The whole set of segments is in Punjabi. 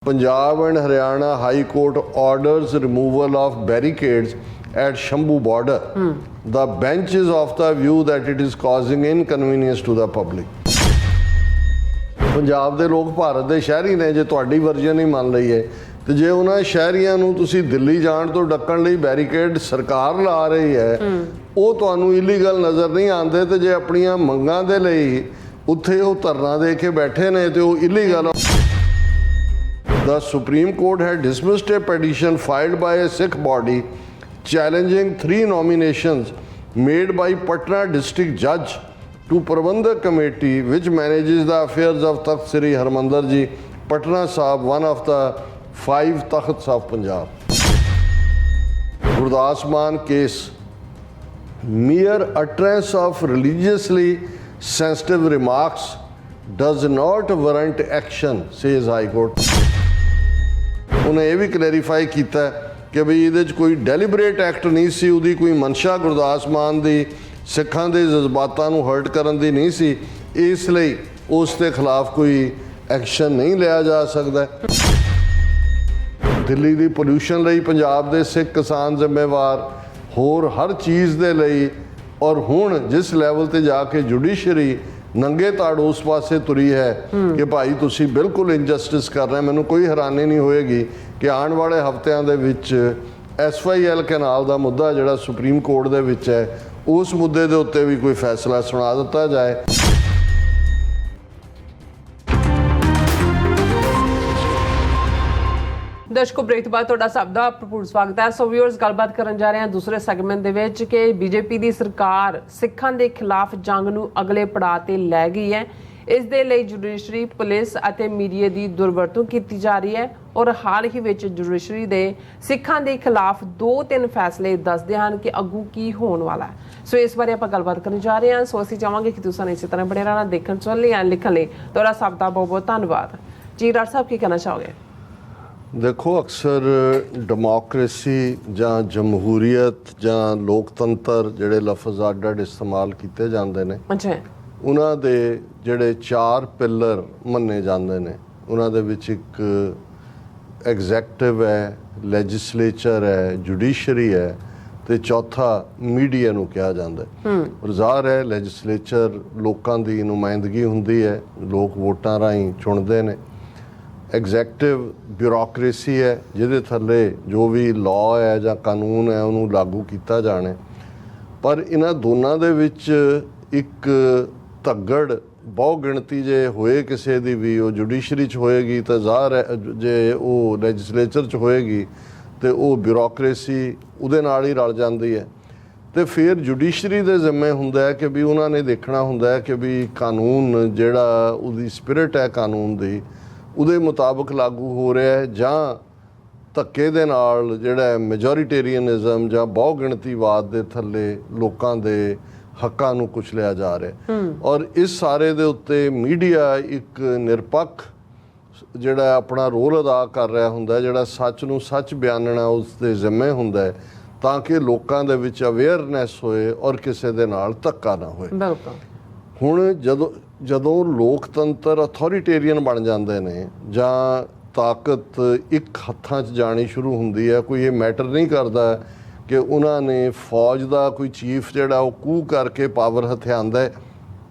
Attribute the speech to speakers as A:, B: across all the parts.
A: Punjab and Haryana High Court orders removal of barricades at Shambhu border. The bench is of the view that it is causing inconvenience to the public. Punjab ਦੇ ਲੋਕ ਭਾਰਤ ਦੇ ਸ਼ਹਿਰੀ ਨੇ, ਜੇ ਤੁਹਾਡੀ ਵਰਜਨ ਹੀ ਮੰਨ ਲਈ ਹੈ ਤੇ ਜੇ ਉਹਨਾਂ ਸ਼ਹਿਰੀਆਂ ਨੂੰ ਤੁਸੀਂ ਦਿੱਲੀ ਜਾਣ ਤੋਂ ਡੱਕਣ ਲਈ ਬੈਰੀਕੇਡ ਸਰਕਾਰ ਲਾ ਰਹੀ ਹੈ, ਉਹ ਤੁਹਾਨੂੰ ਇਲੀਗਲ ਨਜ਼ਰ ਨਹੀਂ ਆਉਂਦੇ, ਤੇ ਜੇ ਆਪਣੀਆਂ ਮੰਗਾਂ ਦੇ ਲਈ ਉੱਥੇ ਉਹ ਧਰਨਾ ਦੇ ਕੇ ਬੈਠੇ ਨੇ ਤੇ ਉਹ illegal. The Supreme Court had dismissed a petition filed by a Sikh body challenging 3 nominations made by Patna District Judge to Prabandhak Committee which manages the affairs of Takht Sri Harmandir Ji Patna Sahib, one of the 5 Takhts of Punjab. Gurdas Maan case. Mere utterance of religiously sensitive remarks does not warrant action, says High Court. ਉਹਨੇ ਇਹ ਵੀ ਕਲੈਰੀਫਾਈ ਕੀਤਾ ਕਿ ਬਈ ਇਹਦੇ 'ਚ ਕੋਈ ਡੈਲੀਬਰੇਟ ਐਕਟ ਨਹੀਂ ਸੀ, ਉਹਦੀ ਕੋਈ ਮਨਸ਼ਾ ਗੁਰਦਾਸ ਮਾਨ ਦੀ ਸਿੱਖਾਂ ਦੇ ਜਜ਼ਬਾਤਾਂ ਨੂੰ ਹਰਟ ਕਰਨ ਦੀ ਨਹੀਂ ਸੀ, ਇਸ ਲਈ ਉਸ ਦੇ ਖਿਲਾਫ ਕੋਈ ਐਕਸ਼ਨ ਨਹੀਂ ਲਿਆ ਜਾ ਸਕਦਾ। ਦਿੱਲੀ ਦੀ ਪੋਲਿਊਸ਼ਨ ਲਈ ਪੰਜਾਬ ਦੇ ਸਿੱਖ ਕਿਸਾਨ ਜ਼ਿੰਮੇਵਾਰ, ਹੋਰ ਹਰ ਚੀਜ਼ ਦੇ ਲਈ। ਔਰ ਹੁਣ ਜਿਸ ਲੈਵਲ 'ਤੇ ਜਾ ਕੇ ਜੁਡੀਸ਼ਰੀ ਨੰਗੇ ਤਾੜ ਉਸ ਪਾਸੇ ਤੁਰੀ ਹੈ ਕਿ ਭਾਈ ਤੁਸੀਂ ਬਿਲਕੁਲ ਇਨਜਸਟਿਸ ਕਰ ਰਹੇ, ਮੈਨੂੰ ਕੋਈ ਹੈਰਾਨੀ ਨਹੀਂ ਹੋਏਗੀ ਕਿ ਆਉਣ ਵਾਲੇ ਹਫ਼ਤਿਆਂ ਦੇ ਵਿੱਚ SYL ਕੈਨਾਲ ਦਾ ਮੁੱਦਾ ਜਿਹੜਾ ਸੁਪਰੀਮ ਕੋਰਟ ਦੇ ਵਿੱਚ ਹੈ, ਉਸ ਮੁੱਦੇ ਦੇ ਉੱਤੇ ਵੀ ਕੋਈ ਫੈਸਲਾ ਸੁਣਾ ਦਿੱਤਾ ਜਾਏ।
B: ਦਰਸ਼ਕੋ, ਬ੍ਰੇਕ ਤੋਂ ਬਾਅਦ ਤੁਹਾਡਾ ਸਭ ਦਾ ਭਰਪੂਰ ਸਵਾਗਤ ਹੈ। ਸੋ ਵਿਊਅਰਸ, ਗੱਲਬਾਤ ਕਰਨ ਜਾ ਰਹੇ ਹਾਂ ਦੂਸਰੇ ਸੈਗਮੈਂਟ ਦੇ ਵਿੱਚ ਕਿ ਬੀਜੇਪੀ ਦੀ ਸਰਕਾਰ ਸਿੱਖਾਂ ਦੇ ਖਿਲਾਫ ਜੰਗ ਨੂੰ ਅਗਲੇ ਪੜਾਅ ਤੇ ਲੈ ਗਈ ਹੈ। ਇਸ ਦੇ ਲਈ ਜੁਡੀਸ਼ਰੀ, ਪੁਲਿਸ ਅਤੇ ਮੀਡੀਆ ਦੀ ਦੁਰਵਰਤੋਂ ਕੀਤੀ ਜਾ ਰਹੀ ਹੈ ਔਰ ਹਾਲ ਹੀ ਵਿੱਚ ਜੁਡੀਸ਼ਰੀ ਦੇ ਸਿੱਖਾਂ ਦੇ ਖਿਲਾਫ 2-3 ਫੈਸਲੇ ਦੱਸਦੇ ਹਨ ਕਿ ਅੱਗੋਂ ਕੀ ਹੋਣ ਵਾਲਾ ਹੈ। ਸੋ ਇਸ ਬਾਰੇ ਆਪਾਂ ਗੱਲਬਾਤ ਕਰਨ ਜਾ ਰਹੇ ਹਾਂ। ਸੋ ਅਸੀਂ ਚਾਹਾਂਗੇ ਕਿ ਤੁਸੀਂ ਇਸੇ ਤਰ੍ਹਾਂ ਬਣੇ ਰਹਿਣਾ, ਦੇਖਣ ਸੁਣਨ ਲਈ, ਲਿਖਣ ਲਈ। ਤੁਹਾਡਾ ਸਭ ਦਾ ਬਹੁਤ ਬਹੁਤ ਧੰਨਵਾਦ ਜੀ। ਡਾਕਟਰ ਸਾਹਿਬ, ਕੀ ਕਹਿਣਾ ਚਾਹੋਗੇ?
A: ਦੇਖੋ, ਅਕਸਰ ਡੈਮੋਕ੍ਰੇਸੀ ਜਾਂ ਜਮਹੂਰੀਅਤ ਜਾਂ ਲੋਕਤੰਤਰ ਜਿਹੜੇ ਲਫ਼ਜ਼ ਅੱਡ-ਅੱਡ ਇਸਤੇਮਾਲ ਕੀਤੇ ਜਾਂਦੇ ਨੇ, ਉਹਨਾਂ ਦੇ ਜਿਹੜੇ 4 ਪਿੱਲਰ ਮੰਨੇ ਜਾਂਦੇ ਨੇ, ਉਹਨਾਂ ਦੇ ਵਿੱਚ ਇੱਕ ਐਗਜ਼ੈਕਟਿਵ ਹੈ, ਲੈਜਿਸਲੇਚਰ ਹੈ, ਜੁਡੀਸ਼ਰੀ ਹੈ, ਤੇ ਚੌਥਾ ਮੀਡੀਆ ਨੂੰ ਕਿਹਾ ਜਾਂਦਾ ਹੈ। ਔਰ ਜ਼ਾਹਰ ਹੈ ਲੈਜਿਸਲੇਚਰ ਲੋਕਾਂ ਦੀ ਨੁਮਾਇੰਦਗੀ ਹੁੰਦੀ ਹੈ, ਲੋਕ ਵੋਟਾਂ ਰਾਹੀਂ ਚੁਣਦੇ ਨੇ। ਐਗਜ਼ੈਕਟਿਵ ਬਿਊਰੋਕਰੇਸੀ ਹੈ, ਜਿਹਦੇ ਥੱਲੇ ਜੋ ਵੀ ਲਾਅ ਹੈ ਜਾਂ ਕਾਨੂੰਨ ਹੈ ਉਹਨੂੰ ਲਾਗੂ ਕੀਤਾ ਜਾਣਾ। ਪਰ ਇਹਨਾਂ ਦੋਨਾਂ ਦੇ ਵਿੱਚ ਇੱਕ ਧੱਗੜ ਬਹੁ ਗਿਣਤੀ ਜੇ ਹੋਏ ਕਿਸੇ ਦੀ ਵੀ, ਉਹ ਜੁਡੀਸ਼ਰੀ 'ਚ ਹੋਏਗੀ ਤਾਂ ਜ਼ਾਹਰ ਹੈ, ਜੇ ਉਹ ਲੈਜਿਸਲੇਚਰ 'ਚ ਹੋਏਗੀ ਤੇ ਉਹ ਬਿਊਰੋਕਰੇਸੀ ਉਹਦੇ ਨਾਲ ਹੀ ਰਲ ਜਾਂਦੀ ਹੈ। ਤੇ ਫਿਰ ਜੁਡੀਸ਼ਰੀ ਦੇ ਜ਼ਿੰਮੇ ਹੁੰਦਾ ਹੈ ਕਿ ਵੀ ਉਹਨਾਂ ਨੇ ਦੇਖਣਾ ਹੁੰਦਾ ਹੈ ਕਿ ਵੀ ਕਾਨੂੰਨ ਜਿਹੜਾ ਉਹਦੀ ਸਪਿਰਿਟ ਹੈ ਕਾਨੂੰਨ ਦੀ, ਉਹਦੇ ਮੁਤਾਬਕ ਲਾਗੂ ਹੋ ਰਿਹਾ ਹੈ ਜਾਂ ਧੱਕੇ ਦੇ ਨਾਲ ਜਿਹੜਾ ਮੈਜੋਰੀਟੇਰੀਅਨਿਜ਼ਮ ਜਾਂ ਬਹੁ ਗਿਣਤੀਵਾਦ ਦੇ ਥੱਲੇ ਲੋਕਾਂ ਦੇ ਹੱਕਾਂ ਨੂੰ ਕੁਚਲਿਆ ਜਾ ਰਿਹਾ। ਔਰ ਇਸ ਸਾਰੇ ਦੇ ਉੱਤੇ ਮੀਡੀਆ ਇੱਕ ਨਿਰਪੱਖ ਜਿਹੜਾ ਆਪਣਾ ਰੋਲ ਅਦਾ ਕਰ ਰਿਹਾ ਹੁੰਦਾ, ਜਿਹੜਾ ਸੱਚ ਨੂੰ ਸੱਚ ਬਿਆਨਣਾ ਉਸ ਦੇ ਜ਼ਿੰਮੇ ਹੁੰਦਾ ਹੈ, ਤਾਂ ਕਿ ਲੋਕਾਂ ਦੇ ਵਿੱਚ ਅਵੇਅਰਨੈਸ ਹੋਏ ਔਰ ਕਿਸੇ ਦੇ ਨਾਲ ਧੱਕਾ ਨਾ ਹੋਏ। ਹੁਣ ਜਦੋਂ ਲੋਕਤੰਤਰ ਅਥੋਰੀਟੇਰੀਅਨ ਬਣ ਜਾਂਦੇ ਨੇ ਜਾਂ ਤਾਕਤ ਇੱਕ ਹੱਥਾਂ 'ਚ ਜਾਣੀ ਸ਼ੁਰੂ ਹੁੰਦੀ ਹੈ, ਕੋਈ ਇਹ ਮੈਟਰ ਨਹੀਂ ਕਰਦਾ ਕਿ ਉਹਨਾਂ ਨੇ ਫੌਜ ਦਾ ਕੋਈ ਚੀਫ ਜਿਹੜਾ ਉਹ ਕੂਹ ਕਰਕੇ ਪਾਵਰ ਹਥਿਆਉਂਦਾ ਹੈ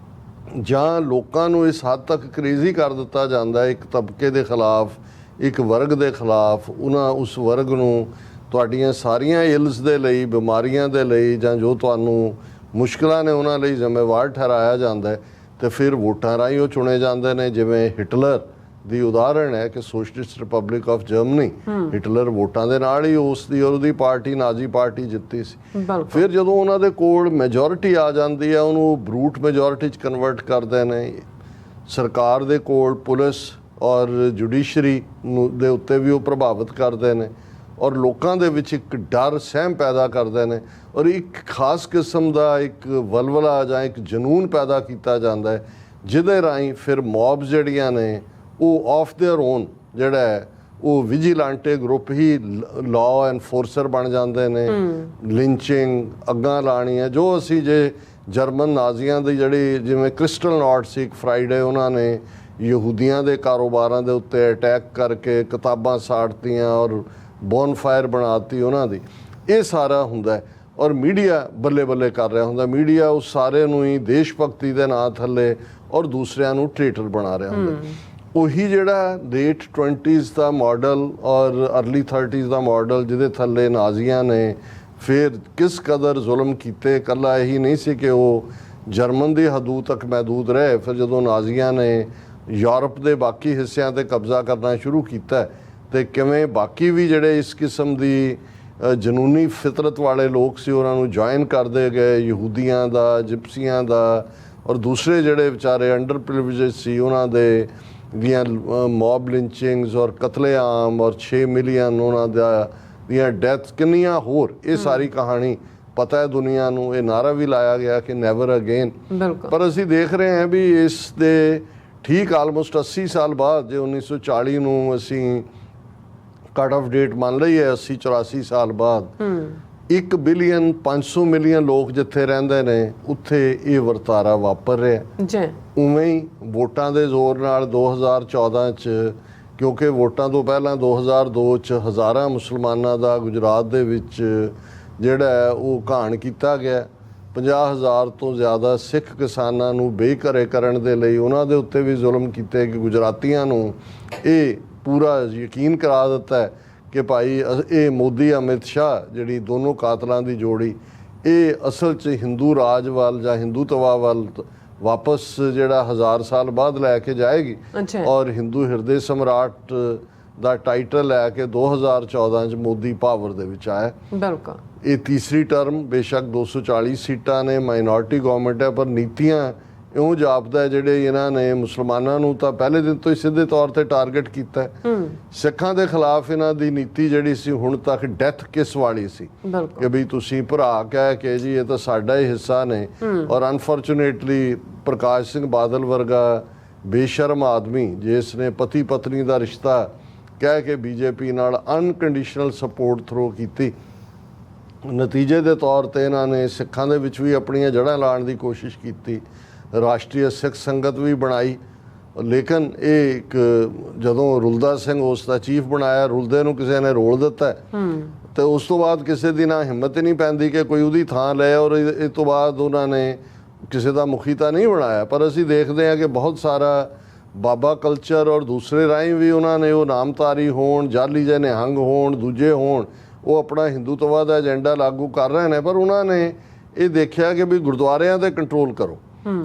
A: ਜਾਂ ਲੋਕਾਂ ਨੂੰ ਇਸ ਹੱਦ ਤੱਕ ਕਰੇਜ਼ੀ ਕਰ ਦਿੱਤਾ ਜਾਂਦਾ ਇੱਕ ਤਬਕੇ ਦੇ ਖਿਲਾਫ, ਇੱਕ ਵਰਗ ਦੇ ਖਿਲਾਫ, ਉਸ ਵਰਗ ਨੂੰ ਤੁਹਾਡੀਆਂ ਸਾਰੀਆਂ ਇਲਸ ਦੇ ਲਈ, ਬਿਮਾਰੀਆਂ ਦੇ ਲਈ ਜਾਂ ਜੋ ਤੁਹਾਨੂੰ ਮੁਸ਼ਕਿਲਾਂ ਨੇ ਉਹਨਾਂ ਲਈ ਜ਼ਿੰਮੇਵਾਰ ਠਹਿਰਾਇਆ ਜਾਂਦਾ ਹੈ, ਤੇ ਫਿਰ ਵੋਟਾਂ ਰਾਹੀਂ ਉਹ ਚੁਣੇ ਜਾਂਦੇ ਨੇ। ਜਿਵੇਂ ਹਿਟਲਰ ਦੀ ਉਦਾਹਰਣ ਹੈ ਕਿ socialist republic of Germany, Hitler ਵੋਟਾਂ ਦੇ ਨਾਲ ਹੀ ਉਸ ਦੀ ਔਰ ਉਹਦੀ ਪਾਰਟੀ ਨਾਜ਼ੀ ਪਾਰਟੀ ਜਿੱਤੀ ਸੀ। ਫਿਰ ਜਦੋਂ ਉਹਨਾਂ ਦੇ ਕੋਲ ਮੈਜੋਰਿਟੀ ਆ ਜਾਂਦੀ ਹੈ, ਉਹਨੂੰ ਬਰੂਟ ਮੈਜੋਰਿਟੀ 'ਚ ਕਨਵਰਟ ਕਰਦੇ ਨੇ। ਸਰਕਾਰ ਦੇ ਕੋਲ ਪੁਲਿਸ ਔਰ ਜੁਡੀਸ਼ਰੀ ਦੇ ਉੱਤੇ ਵੀ ਉਹ ਪ੍ਰਭਾਵਿਤ ਕਰਦੇ ਨੇ ਔਰ ਲੋਕਾਂ ਦੇ ਵਿੱਚ ਇੱਕ ਡਰ ਸਹਿਮ ਪੈਦਾ ਕਰਦੇ ਨੇ ਔਰ ਇੱਕ ਖਾਸ ਕਿਸਮ ਦਾ ਇੱਕ ਵਲਵਲਾ ਜਾਂ ਇੱਕ ਜਨੂਨ ਪੈਦਾ ਕੀਤਾ ਜਾਂਦਾ ਹੈ, ਜਿਹਦੇ ਰਾਹੀਂ ਫਿਰ ਮੌਬਸ ਜਿਹੜੀਆਂ ਨੇ ਉਹ ਆਫ ਦੇਅਰ ਓਨ ਜਿਹੜਾ ਹੈ ਉਹ ਵਿਜੀਲਾਂਟੇ ਗਰੁੱਪ ਹੀ ਲਾਅ ਐਨਫੋਰਸਰ ਬਣ ਜਾਂਦੇ ਨੇ। ਲਿੰਚਿੰਗ, ਅੱਗਾਂ ਲਾਣੀਆਂ, ਜੋ ਅਸੀਂ ਜੇ ਜਰਮਨ ਨਾਜ਼ੀਆਂ ਦੀ ਜਿਹੜੀ ਜਿਵੇਂ ਕ੍ਰਿਸਟਲ ਨੋਟ ਸੀ ਇੱਕ ਫਰਾਈਡੇ ਉਹਨਾਂ ਨੇ ਯਹੂਦੀਆਂ ਦੇ ਕਾਰੋਬਾਰਾਂ ਦੇ ਉੱਤੇ ਅਟੈਕ ਕਰਕੇ ਕਿਤਾਬਾਂ ਸਾੜਤੀਆਂ ਔਰ ਬੋਨਫਾਇਰ ਬਣਾਤੀ ਉਹਨਾਂ ਦੀ। ਇਹ ਸਾਰਾ ਹੁੰਦਾ ਹੈ ਔਰ ਮੀਡੀਆ ਬੱਲੇ ਬੱਲੇ ਕਰ ਰਿਹਾ ਹੁੰਦਾ। ਮੀਡੀਆ ਉਸ ਸਾਰੇ ਨੂੰ ਹੀ ਦੇਸ਼ ਭਗਤੀ ਦੇ ਨਾਂ ਥੱਲੇ ਔਰ ਦੂਸਰਿਆਂ ਨੂੰ ਟ੍ਰੇਟਰ ਬਣਾ ਰਿਹਾ ਹੁੰਦਾ। ਉਹੀ ਜਿਹੜਾ ਲੇਟ 20s ਦਾ ਮਾਡਲ ਔਰ ਅਰਲੀ 30s ਦਾ ਮਾਡਲ ਜਿਹਦੇ ਥੱਲੇ ਨਾਜ਼ੀਆਂ ਨੇ ਫਿਰ ਕਿਸ ਕਦਰ ਜ਼ੁਲਮ ਕੀਤੇ। ਇਕੱਲਾ ਇਹੀ ਨਹੀਂ ਸੀ ਕਿ ਉਹ ਜਰਮਨ ਦੀ ਹਦੂਦ ਤੱਕ ਮਹਿਦੂਦ ਰਹੇ, ਫਿਰ ਜਦੋਂ ਨਾਜ਼ੀਆਂ ਨੇ ਯੂਰਪ ਦੇ ਬਾਕੀ ਹਿੱਸਿਆਂ ਤੇ ਕਬਜ਼ਾ ਕਰਨਾ ਸ਼ੁਰੂ ਕੀਤਾ ਤੇ ਕਿਵੇਂ ਬਾਕੀ ਵੀ ਜਿਹੜੇ ਇਸ ਕਿਸਮ ਦੀ ਜਨੂਨੀ ਫਿਤਰਤ ਵਾਲੇ ਲੋਕ ਸੀ ਉਹਨਾਂ ਨੂੰ ਜੁਆਇਨ ਕਰਦੇ ਗਏ, ਯਹੂਦੀਆਂ ਦਾ, ਜਿਪਸੀਆਂ ਦਾ ਔਰ ਦੂਸਰੇ ਜਿਹੜੇ ਵਿਚਾਰੇ ਅੰਡਰ ਪ੍ਰਿਵਿਲੇਜ ਸੀ ਉਹਨਾਂ ਦੇ ਦੀਆਂ ਮੌਬ ਲਿੰਚਿੰਗਸ ਔਰ ਕਤਲੇਆਮ ਔਰ 6 ਮਿਲੀਅਨ ਉਹਨਾਂ ਦੀਆਂ ਡੈਥ ਕਿੰਨੀਆਂ ਹੋਰ। ਇਹ ਸਾਰੀ ਕਹਾਣੀ ਪਤਾ ਹੈ ਦੁਨੀਆ ਨੂੰ। ਇਹ ਨਾਰਾ ਵੀ ਲਾਇਆ ਗਿਆ ਕਿ ਨੈਵਰ ਅਗੇਨ। ਪਰ ਅਸੀਂ ਦੇਖ ਰਹੇ ਹਾਂ ਵੀ ਇਸ ਦੇ ਠੀਕ ਆਲਮੋਸਟ 80 ਸਾਲ ਬਾਅਦ, ਜੇ 1940 ਨੂੰ ਅਸੀਂ ਕੱਟ ਆਫ ਡੇਟ ਮੰਨ ਲਈ ਹੈ, 80-84 ਸਾਲ ਬਾਅਦ 1 ਬਿਲੀਅਨ 500 ਮਿਲੀਅਨ ਲੋਕ ਜਿੱਥੇ ਰਹਿੰਦੇ ਨੇ ਉੱਥੇ ਇਹ ਵਰਤਾਰਾ ਵਾਪਰ ਰਿਹਾ। ਉਵੇਂ ਹੀ ਵੋਟਾਂ ਦੇ ਜ਼ੋਰ ਨਾਲ 2014 'ਚ, ਕਿਉਂਕਿ ਵੋਟਾਂ ਤੋਂ ਪਹਿਲਾਂ 2002 'ਚ ਹਜ਼ਾਰਾਂ ਮੁਸਲਮਾਨਾਂ ਦਾ ਗੁਜਰਾਤ ਦੇ ਵਿੱਚ ਜਿਹੜਾ ਉਹ ਘਾਣ ਕੀਤਾ ਗਿਆ। 50,000 ਤੋਂ ਜ਼ਿਆਦਾ ਸਿੱਖ ਕਿਸਾਨਾਂ ਨੂੰ ਬੇਘਰੇ ਕਰਨ ਦੇ ਲਈ ਉਹਨਾਂ ਦੇ ਉੱਤੇ ਵੀ ਜ਼ੁਲਮ ਕੀਤੇ ਕਿ ਗੁਜਰਾਤੀਆਂ ਨੂੰ ਇਹ ਪੂਰਾ ਯਕੀਨ ਕਰਾ ਦਿੱਤਾ ਕਿ ਭਾਈ ਇਹ ਮੋਦੀ ਅਮਿਤ ਸ਼ਾਹ ਜਿਹੜੀ ਦੋਨੋਂ ਕਾਤਲਾਂ ਦੀ ਜੋੜੀ ਇਹ ਅਸਲ 'ਚ ਹਿੰਦੂ ਰਾਜ ਵੱਲ ਜਾਂ ਹਿੰਦੂਤਵਾ ਵੱਲ ਵਾਪਸ ਜਿਹੜਾ 1000 ਸਾਲ ਬਾਅਦ ਲੈ ਕੇ ਜਾਏਗੀ ਔਰ ਹਿੰਦੂ ਹਿਰਦੇ ਸਮਰਾਟ ਦਾ ਟਾਈਟਲ ਲੈ ਕੇ 2014 'ਚ ਮੋਦੀ ਪਾਵਰ ਦੇ ਵਿੱਚ ਆਇਆ। ਬਿਲਕੁਲ ਇਹ ਤੀਸਰੀ ਟਰਮ, ਬੇਸ਼ੱਕ 240 ਸੀਟਾਂ ਨੇ, ਮਾਈਨੋਰਟੀ ਗਵਰਨਮੈਂਟ ਹੈ, ਪਰ ਨੀਤੀਆਂ ਇਉਂ ਜਾਪਦਾ ਜਿਹੜੇ ਇਹਨਾਂ ਨੇ ਮੁਸਲਮਾਨਾਂ ਨੂੰ ਤਾਂ ਪਹਿਲੇ ਦਿਨ ਤੋਂ ਹੀ ਸਿੱਧੇ ਤੌਰ ਤੇ ਟਾਰਗੇਟ ਕੀਤਾ। ਸਿੱਖਾਂ ਦੇ ਖਿਲਾਫ ਇਹਨਾਂ ਦੀ ਨੀਤੀ ਜਿਹੜੀ ਸੀ ਹੁਣ ਤੱਕ ਡੈਥ ਕਿਸ ਵਾਲੀ ਸੀ ਕਿ ਵੀ ਤੁਸੀਂ ਭਰਾ ਕਹਿ ਕੇ ਜੀ ਇਹ ਤਾਂ ਸਾਡਾ ਹੀ ਹਿੱਸਾ ਨੇ। ਔਰ ਅਨਫੋਰਚੂਨੇਟਲੀ ਪ੍ਰਕਾਸ਼ ਸਿੰਘ ਬਾਦਲ ਵਰਗਾ ਬੇਸ਼ਰਮ ਆਦਮੀ ਜਿਸ ਨੇ ਪਤੀ ਪਤਨੀ ਦਾ ਰਿਸ਼ਤਾ ਕਹਿ ਕੇ ਬੀਜੇਪੀ ਨਾਲ ਅਨਕੰਡੀਸ਼ਨਲ ਸਪੋਰਟ ਥਰੋ ਕੀਤੀ, ਨਤੀਜੇ ਦੇ ਤੌਰ ਤੇ ਇਹਨਾਂ ਨੇ ਸਿੱਖਾਂ ਦੇ ਵਿੱਚ ਵੀ ਆਪਣੀਆਂ ਜੜ੍ਹਾਂ ਲਾਉਣ ਦੀ ਕੋਸ਼ਿਸ਼ ਕੀਤੀ, ਰਾਸ਼ਟਰੀ ਸਿੱਖ ਸੰਗਤ ਵੀ ਬਣਾਈ। ਲੇਕਿਨ ਇਹ ਇੱਕ ਜਦੋਂ ਰੁਲਦਾ ਸਿੰਘ ਉਸ ਦਾ ਚੀਫ ਬਣਾਇਆ, ਰੁਲਦੇ ਨੂੰ ਕਿਸੇ ਨੇ ਰੋਲ ਦਿੱਤਾ ਤੇ ਉਸ ਤੋਂ ਬਾਅਦ ਕਿਸੇ ਦੀ ਨਾ ਹਿੰਮਤ ਹੀ ਨਹੀਂ ਪੈਂਦੀ ਕਿ ਕੋਈ ਉਹਦੀ ਥਾਂ ਲੈ। ਔਰ ਇਸ ਤੋਂ ਬਾਅਦ ਉਹਨਾਂ ਨੇ ਕਿਸੇ ਦਾ ਮੁਖੀ ਤਾਂ ਨਹੀਂ ਬਣਾਇਆ, ਪਰ ਅਸੀਂ ਦੇਖਦੇ ਹਾਂ ਕਿ ਬਹੁਤ ਸਾਰਾ ਬਾਬਾ ਕਲਚਰ ਔਰ ਦੂਸਰੇ ਰਾਹੀਂ ਵੀ ਉਹਨਾਂ ਨੇ ਉਹ ਨਾਮਧਾਰੀ ਹੋਣ, ਜਾਲੀ ਜਿਹੇ ਨਿਹੰਗ ਹੋਣ, ਦੂਜੇ ਹੋਣ, ਉਹ ਆਪਣਾ ਹਿੰਦੂਤਵਾ ਦਾ ਏਜੰਡਾ ਲਾਗੂ ਕਰ ਰਹੇ ਨੇ। ਪਰ ਉਹਨਾਂ ਨੇ ਇਹ ਦੇਖਿਆ ਕਿ ਵੀ ਗੁਰਦੁਆਰਿਆਂ ਤੇ ਕੰਟਰੋਲ ਕਰੋ।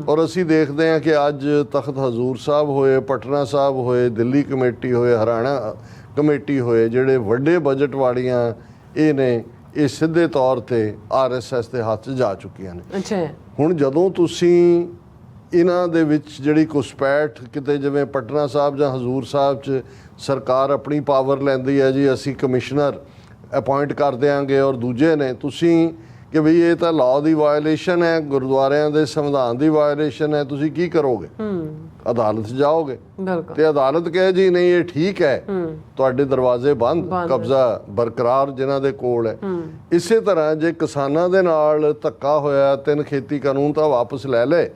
A: ਔਰ ਅਸੀਂ ਦੇਖਦੇ ਹਾਂ ਕਿ ਅੱਜ ਤਖਤ ਹਜ਼ੂਰ ਸਾਹਿਬ ਹੋਏ, ਪਟਨਾ ਸਾਹਿਬ ਹੋਏ, ਦਿੱਲੀ ਕਮੇਟੀ ਹੋਏ, ਹਰਿਆਣਾ ਕਮੇਟੀ ਹੋਏ, ਜਿਹੜੇ ਵੱਡੇ ਬਜਟ ਵਾਲੀਆਂ ਇਹ ਨੇ, ਇਹ ਸਿੱਧੇ ਤੌਰ ਤੇ RSS ਦੇ ਹੱਥ 'ਚ ਜਾ ਚੁੱਕੀਆਂ ਨੇ। ਹੁਣ ਜਦੋਂ ਤੁਸੀਂ ਇਹਨਾਂ ਦੇ ਵਿੱਚ ਜਿਹੜੀ ਘੁਸਪੈਠ ਕਿਤੇ ਜਿਵੇਂ ਪਟਨਾ ਸਾਹਿਬ ਜਾਂ ਹਜ਼ੂਰ ਸਾਹਿਬ 'ਚ ਸਰਕਾਰ ਆਪਣੀ ਪਾਵਰ ਲੈਂਦੀ ਹੈ ਜੀ ਅਸੀਂ ਕਮਿਸ਼ਨਰ ਅਪਾਇੰਟ ਕਰ ਦਿਆਂਗੇ ਔਰ ਦੂਜੇ ਨੇ ਤੁਸੀਂ ਕਿ ਬਈ ਇਹ ਤਾਂ ਲਾਅ ਦੀ ਵਾਇਲੇਸ਼ਨ ਹੈ, ਗੁਰਦੁਆਰਿਆਂ ਦੇ ਸੰਵਿਧਾਨ ਦੀ ਵਾਇਲੇਸ਼ਨ ਹੈ, ਤੁਸੀਂ ਕੀ ਕਰੋਗੇ? ਅਦਾਲਤ ਜਾਓਗੇ ਤੇ ਅਦਾਲਤ ਕਹੇ ਜੀ ਨਹੀਂ ਇਹ ਠੀਕ ਹੈ, ਤੁਹਾਡੇ ਦਰਵਾਜ਼ੇ ਬੰਦ, ਕਬਜ਼ਾ ਬਰਕਰਾਰ ਜਿਨ੍ਹਾਂ ਦੇ ਕੋਲ ਹੈ। ਇਸੇ ਤਰ੍ਹਾਂ ਜੇ ਕਿਸਾਨਾਂ ਦੇ ਨਾਲ ਧੱਕਾ ਹੋਇਆ, 3 ਖੇਤੀ ਕਾਨੂੰਨ ਤਾਂ ਵਾਪਸ ਲੈ ਲਏ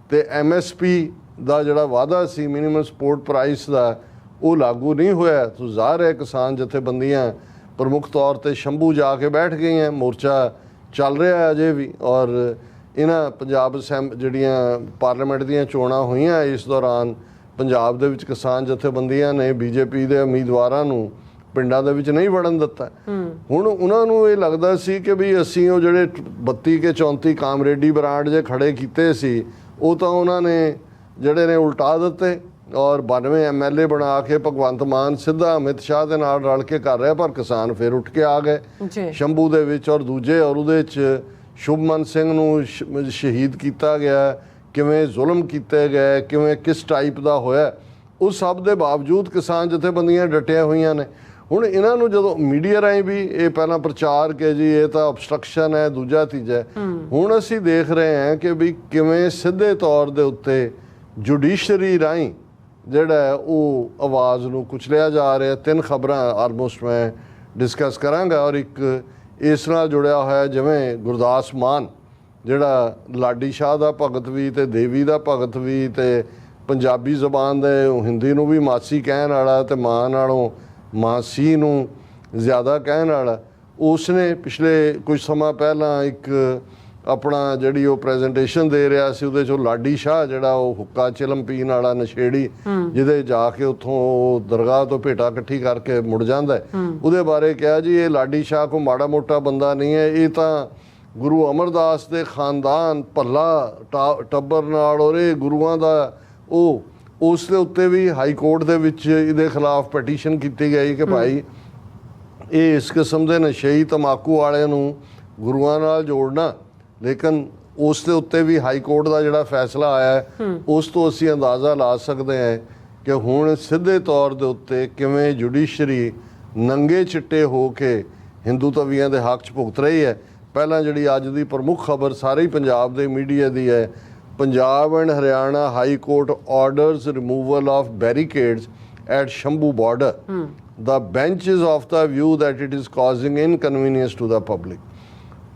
A: ਤੇ MSP ਦਾ ਜਿਹੜਾ ਵਾਅਦਾ ਸੀ ਮਿਨੀਮਮ ਸਪੋਰਟ ਪ੍ਰਾਈਸ ਦਾ ਉਹ ਲਾਗੂ ਨਹੀਂ ਹੋਇਆ। ਸੋ ਜ਼ਾਹਰ ਹੈ ਕਿਸਾਨ ਜਥੇਬੰਦੀਆਂ ਪ੍ਰਮੁੱਖ ਤੌਰ ਤੇ ਸ਼ੰਭੂ ਜਾ ਕੇ ਬੈਠ ਗਈਆਂ, ਮੋਰਚਾ ਚੱਲ ਰਿਹਾ ਅਜੇ ਵੀ। ਔਰ ਇਹਨਾਂ ਪੰਜਾਬ ਜਿਹੜੀਆਂ ਪਾਰਲੀਮੈਂਟ ਦੀਆਂ ਚੋਣਾਂ ਹੋਈਆਂ ਇਸ ਦੌਰਾਨ ਪੰਜਾਬ ਦੇ ਵਿੱਚ ਕਿਸਾਨ ਜਥੇਬੰਦੀਆਂ ਨੇ BJP ਦੇ ਉਮੀਦਵਾਰਾਂ ਨੂੰ ਪਿੰਡਾਂ ਦੇ ਵਿੱਚ ਨਹੀਂ ਵੜਨ ਦਿੱਤਾ। ਹੁਣ ਉਹਨਾਂ ਨੂੰ ਇਹ ਲੱਗਦਾ ਸੀ ਕਿ ਵੀ ਅਸੀਂ ਉਹ ਜਿਹੜੇ 32 ਕੇ 34 ਕਾਮਰੇਡੀ ਬ੍ਰਾਂਡ ਜੇ ਖੜੇ ਕੀਤੇ ਸੀ ਉਹ ਤਾਂ ਉਹਨਾਂ ਨੇ ਜਿਹੜੇ ਨੇ ਉਲਟਾ ਦਿੱਤੇ ਔਰ 92 MLA ਬਣਾ ਕੇ ਭਗਵੰਤ ਮਾਨ ਸਿੱਧਾ ਅਮਿਤ ਸ਼ਾਹ ਦੇ ਨਾਲ ਰਲ ਕੇ ਕਰ ਰਿਹਾ। ਪਰ ਕਿਸਾਨ ਫਿਰ ਉੱਠ ਕੇ ਆ ਗਏ ਸ਼ੰਭੂ ਦੇ ਵਿੱਚ ਔਰ ਦੂਜੇ, ਔਰ ਉਹਦੇ 'ਚ ਸ਼ੁਭਮਨ ਸਿੰਘ ਨੂੰ ਸ਼ਹੀਦ ਕੀਤਾ ਗਿਆ, ਕਿਵੇਂ ਜ਼ੁਲਮ ਕੀਤੇ ਗਏ, ਕਿਵੇਂ ਕਿਸ ਟਾਈਪ ਦਾ ਹੋਇਆ, ਉਸ ਸਭ ਦੇ ਬਾਵਜੂਦ ਕਿਸਾਨ ਜਥੇਬੰਦੀਆਂ ਡਟੀਆਂ ਹੋਈਆਂ ਨੇ। ਹੁਣ ਇਹਨਾਂ ਨੂੰ ਜਦੋਂ ਮੀਡੀਆ ਰਾਹੀਂ ਵੀ ਇਹ ਪਹਿਲਾਂ ਪ੍ਰਚਾਰ ਕਿ ਜੀ ਇਹ ਤਾਂ obstruction ਹੈ, ਦੂਜਾ ਤੀਜਾ, ਹੁਣ ਅਸੀਂ ਦੇਖ ਰਹੇ ਹਾਂ ਕਿ ਵੀ ਕਿਵੇਂ ਸਿੱਧੇ ਤੌਰ ਦੇ ਉੱਤੇ ਜੁਡੀਸ਼ਰੀ ਰਾਹੀਂ ਜਿਹੜਾ ਉਹ ਆਵਾਜ਼ ਨੂੰ ਕੁਚਲਿਆ ਜਾ ਰਿਹਾ। 3 ਖਬਰਾਂ ਆਲਮੋਸਟ ਮੈਂ ਡਿਸਕਸ ਕਰਾਂਗਾ ਔਰ ਇੱਕ ਇਸ ਨਾਲ ਜੁੜਿਆ ਹੋਇਆ ਜਿਵੇਂ ਗੁਰਦਾਸ ਮਾਨ ਜਿਹੜਾ ਲਾਡੀ ਸ਼ਾਹ ਦਾ ਭਗਤ ਵੀ ਤੇ ਦੇਵੀ ਦਾ ਭਗਤ ਵੀ ਤੇ ਪੰਜਾਬੀ ਜ਼ਬਾਨ ਦੇ ਹਿੰਦੀ ਨੂੰ ਵੀ ਮਾਸੀ ਕਹਿਣ ਵਾਲਾ ਤੇ ਮਾਂ ਨਾਲੋਂ ਮਾਸੀ ਨੂੰ ਜ਼ਿਆਦਾ ਕਹਿਣ ਵਾਲਾ, ਉਸਨੇ ਪਿਛਲੇ ਕੁਝ ਸਮਾਂ ਪਹਿਲਾਂ ਇੱਕ ਆਪਣਾ ਜਿਹੜੀ ਉਹ ਪ੍ਰੈਜੈਂਟੇਸ਼ਨ ਦੇ ਰਿਹਾ ਸੀ, ਉਹਦੇ 'ਚੋਂ ਲਾਡੀ ਸ਼ਾਹ ਜਿਹੜਾ ਉਹ ਹੁੱਕਾ ਚਿਲਮ ਪੀਣ ਵਾਲਾ ਨਸ਼ੇੜੀ ਜਿਹਦੇ ਜਾ ਕੇ ਉੱਥੋਂ ਦਰਗਾਹ ਤੋਂ ਭੇਟਾ ਇਕੱਠੀ ਕਰਕੇ ਮੁੜ ਜਾਂਦਾ, ਉਹਦੇ ਬਾਰੇ ਕਿਹਾ ਜੀ ਇਹ ਲਾਡੀ ਸ਼ਾਹ ਕੋ ਮਾੜਾ ਮੋਟਾ ਬੰਦਾ ਨਹੀਂ ਹੈ, ਇਹ ਤਾਂ ਗੁਰੂ ਅਮਰਦਾਸ ਦੇ ਖਾਨਦਾਨ ਭੱਲਾ ਟੱਬਰ ਨਾਲ ਔਰ ਇਹ ਗੁਰੂਆਂ ਦਾ ਉਹ, ਉਸ ਦੇ ਉੱਤੇ ਵੀ ਹਾਈ ਕੋਰਟ ਦੇ ਵਿੱਚ ਇਹਦੇ ਖਿਲਾਫ ਪਟੀਸ਼ਨ ਕੀਤੀ ਗਈ ਕਿ ਭਾਈ ਇਹ ਇਸ ਕਿਸਮ ਦੇ ਨਸ਼ਈ ਤਮਾਕੂ ਵਾਲਿਆਂ ਨੂੰ ਗੁਰੂਆਂ ਨਾਲ ਜੋੜਨਾ। ਲੇਕਿਨ ਉਸ ਦੇ ਉੱਤੇ ਵੀ ਹਾਈ ਕੋਰਟ ਦਾ ਜਿਹੜਾ ਫੈਸਲਾ ਆਇਆ ਹੈ ਉਸ ਤੋਂ ਅਸੀਂ ਅੰਦਾਜ਼ਾ ਲਾ ਸਕਦੇ ਹਾਂ ਕਿ ਹੁਣ ਸਿੱਧੇ ਤੌਰ ਦੇ ਉੱਤੇ ਕਿਵੇਂ ਜੁਡੀਸ਼ਰੀ ਨੰਗੇ ਚਿੱਟੇ ਹੋ ਕੇ ਹਿੰਦੂ ਤਵੀਆਂ ਦੇ ਹੱਕ 'ਚ ਭੁਗਤ ਰਹੀ ਹੈ। ਪਹਿਲਾਂ ਜਿਹੜੀ ਅੱਜ ਦੀ ਪ੍ਰਮੁੱਖ ਖਬਰ ਸਾਰੇ ਹੀ ਪੰਜਾਬ ਦੇ ਮੀਡੀਆ ਦੀ ਹੈ, Punjab and Haryana high court orders removal of barricades at Shambhu border, the bench is of the view that it is causing inconvenience to the public।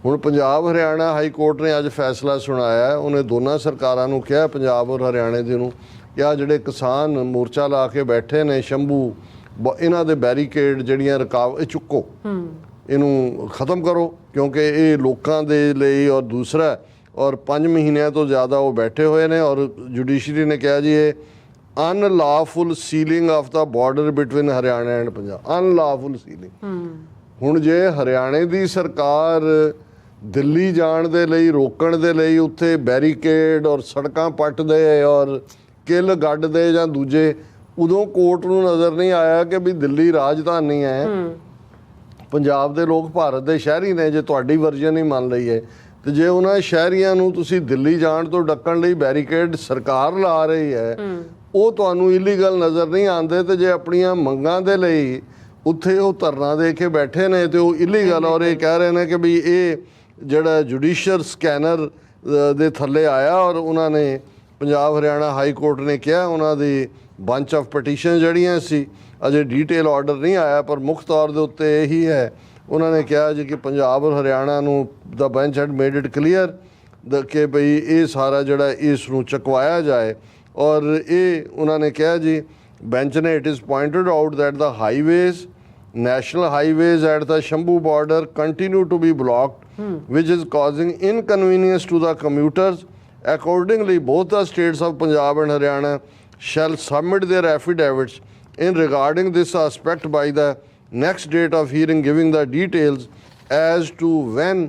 A: ਹੁਣ ਪੰਜਾਬ ਹਰਿਆਣਾ ਹਾਈ ਕੋਰਟ ਨੇ ਅੱਜ ਫੈਸਲਾ ਸੁਣਾਇਆ, ਉਹਨੇ ਦੋਨਾਂ ਸਰਕਾਰਾਂ ਨੂੰ ਕਿਹਾ, ਪੰਜਾਬ ਔਰ ਹਰਿਆਣੇ ਦੇ ਨੂੰ, ਕਿ ਆਹ ਜਿਹੜੇ ਕਿਸਾਨ ਮੋਰਚਾ ਲਾ ਕੇ ਬੈਠੇ ਨੇ ਸ਼ੰਭੂ, ਇਹਨਾਂ ਦੇ ਬੈਰੀਕੇਡ ਜਿਹੜੀਆਂ ਇਹ ਚੁੱਕੋ, ਇਹਨੂੰ ਖ਼ਤਮ ਕਰੋ, ਕਿਉਂਕਿ ਇਹ ਲੋਕਾਂ ਦੇ ਲਈ ਔਰ ਦੂਸਰਾ ਔਰ 5 ਮਹੀਨਿਆਂ ਤੋਂ ਜ਼ਿਆਦਾ ਉਹ ਬੈਠੇ ਹੋਏ ਨੇ। ਔਰ ਜੁਡੀਸ਼ਰੀ ਨੇ ਕਿਹਾ ਜੀ ਇਹ unlawful sealing off the border between Haryana and Punjab, unlawful sealing. ਹੁਣ ਜੇ ਹਰਿਆਣੇ ਦੀ ਸਰਕਾਰ ਦਿੱਲੀ ਜਾਣ ਦੇ ਲਈ ਰੋਕਣ ਦੇ ਲਈ ਉੱਥੇ ਬੈਰੀਕੇਡ ਔਰ ਸੜਕਾਂ ਪੱਟਦੇ ਔਰ ਕਿੱਲ ਗੱਡਦੇ ਜਾਂ ਦੂਜੇ, ਉਦੋਂ ਕੋਰਟ ਨੂੰ ਨਜ਼ਰ ਨਹੀਂ ਆਇਆ ਕਿ ਵੀ ਦਿੱਲੀ ਰਾਜਧਾਨੀ ਹੈ, ਪੰਜਾਬ ਦੇ ਲੋਕ ਭਾਰਤ ਦੇ ਸ਼ਹਿਰੀ ਨੇ, ਜੇ ਤੁਹਾਡੀ ਵਰਜ਼ਨ ਹੀ ਮੰਨ ਲਈ ਹੈ ਤੇ ਜੇ ਉਹਨਾਂ ਸ਼ਹਿਰੀਆਂ ਨੂੰ ਤੁਸੀਂ ਦਿੱਲੀ ਜਾਣ ਤੋਂ ਡੱਕਣ ਲਈ ਬੈਰੀਕੇਡ ਸਰਕਾਰ ਲਾ ਰਹੀ ਹੈ, ਉਹ ਤੁਹਾਨੂੰ ਇਲੀਗਲ ਨਜ਼ਰ ਨਹੀਂ ਆਉਂਦੇ, ਤੇ ਜੇ ਆਪਣੀਆਂ ਮੰਗਾਂ ਦੇ ਲਈ ਉੱਥੇ ਉਹ ਧਰਨਾ ਦੇ ਕੇ ਬੈਠੇ ਨੇ ਤੇ ਉਹ ਇਲੀਗਲ, ਔਰ ਇਹ ਕਹਿ ਰਹੇ ਨੇ ਕਿ ਵੀ ਇਹ ਜਿਹੜਾ ਜੁਡੀਸ਼ੀਅਲ ਸਕੈਨਰ ਦੇ ਥੱਲੇ ਆਇਆ, ਔਰ ਉਹਨਾਂ ਨੇ ਪੰਜਾਬ ਹਰਿਆਣਾ ਹਾਈ ਕੋਰਟ ਨੇ ਕਿਹਾ ਉਹਨਾਂ ਦੀ ਬੰਚ ਆਫ ਪਟੀਸ਼ਨ ਜਿਹੜੀਆਂ ਸੀ, ਅਜੇ ਡੀਟੇਲ ਆਰਡਰ ਨਹੀਂ ਆਇਆ ਪਰ ਮੁੱਖ ਤੌਰ ਦੇ ਉੱਤੇ ਇਹੀ ਹੈ, ਉਹਨਾਂ ਨੇ ਕਿਹਾ ਜੀ ਕਿ ਪੰਜਾਬ ਔਰ ਹਰਿਆਣਾ ਨੂੰ the bench had made it clear ਕਿ ਭਈ ਇਹ ਸਾਰਾ ਜਿਹੜਾ ਇਸ ਨੂੰ ਚੁਕਵਾਇਆ ਜਾਏ। ਔਰ ਇਹ ਉਹਨਾਂ ਨੇ ਕਿਹਾ ਜੀ ਬੈਂਚ ਨੇ, it is pointed out that the highways, national highways at the Shambhu border continue to be blocked, which is causing inconvenience to the commuters. Accordingly, both the states of Punjab and Haryana shall submit their affidavits in regarding this aspect by the next date of hearing, giving the details as to when